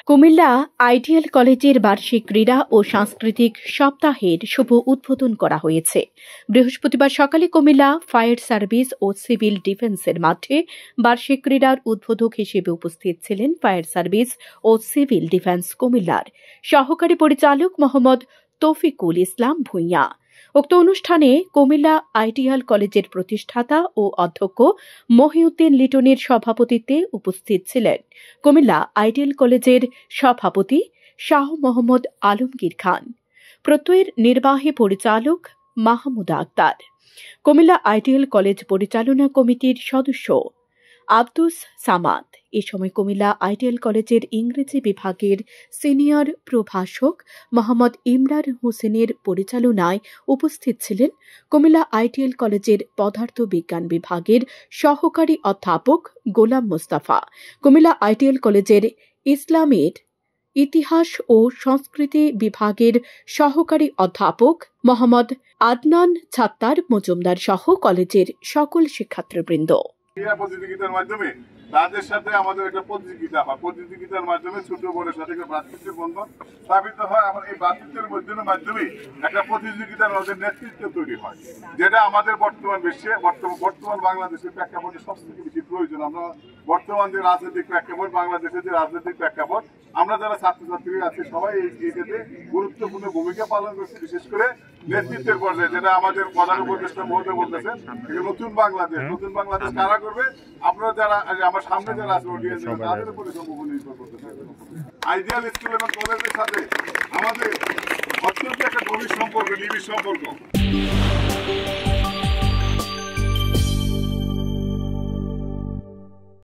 Comilla ideal কলেজের বার্ষিক ক্রীড়া ও সাংস্কৃতিক সপ্তাহের শুভ উদ্বোধন করা হয়েছে। বৃহস্পতিবার সকালে কুমিল্লা ফায়ার সার্ভিস ও সিভিল ডিফেন্সের মাঠে বার্ষিক ক্রীড়ার উদ্বোধক হিসেবে উপস্থিত ছিলেন ফায়ার সার্ভিস ও সিভিল ডিফেন্স কুমিল্লার সহকারী পরিচালক মোহাম্মদ তৌফিকুল ইসলাম ভূঁইয়া। উক্ত অনুষ্ঠানে কুমিল্লা আইডিয়াল কলেজের প্রতিষ্ঠাতা ও অধ্যক্ষ মহিউদ্দিন লিটনের সভাপতিত্বে উপস্থিত ছিলেন কুমিল্লা আইডিয়াল কলেজের সভাপতি শাহ মোহাম্মদ আলমগীর খান, প্রত্যয়ের নির্বাহী পরিচালক মাহমুদা আক্তার, কুমিল্লা আইডিয়াল কলেজ পরিচালনা কমিটির সদস্য আব্দুস সামাদ। এ সময় কুমিল্লা আইডিয়াল কলেজের ইংরেজি বিভাগের সিনিয়র প্রভাষক মোহাম্মদ ইমরান হোসেনের পরিচালনায় উপস্থিত ছিলেন কুমিল্লা আইডিয়াল কলেজের পদার্থ বিজ্ঞান বিভাগের সহকারী অধ্যাপক গোলাম মোস্তফা, কুমিল্লা আইডিয়াল কলেজের ইসলামের ইতিহাস ও সংস্কৃতি বিভাগের সহকারী অধ্যাপক মোহাম্মদ আদনান ছাত্তার মজুমদার সহ কলেজের সকল শিক্ষার্থীবৃন্দ। প্রতিযোগিতার মাধ্যমে তাদের সাথে আমাদের একটা প্রতিযোগিতা হয়, প্রতিযোগিতার মাধ্যমে ছোট বড়ের সাথে ভ্রাতৃত্বের বন্ধন স্থাপিত হয়। এখন এই ভ্রাতৃত্বের মাধ্যমে একটা প্রতিযোগিতার মধ্যে নেতৃত্ব তৈরি হয়, যেটা আমাদের বর্তমান বিশ্বে বর্তমান বাংলাদেশের প্রেক্ষাপটে সবথেকে বেশি প্রয়োজন। আমরা বর্তমান যে রাজনৈতিক প্রেক্ষাপট, বাংলাদেশের যে রাজনৈতিক প্রেক্ষাপট, আমরা যারা ছাত্রছাত্রী আছি সবাই এইটাতে গুরুত্বপূর্ণ ভূমিকা পালন করছে, বিশেষ করে নেতৃত্বের পর্যায়ে, যেটা আমাদের প্রধান উপদেষ্টা মহোদয় বলতেছেন নতুন বাংলাদেশ কারা করবে। আপনারা যারা আমার সামনে যারা আছে তাদের উপরে সম্পূর্ণ নির্ভর করতেছে। আইডিয়াল স্কুল এবং কলেজের সাথে আমাদের অত্যন্ত একটা গভীর সম্পর্ক, নিবিড় সম্পর্ক।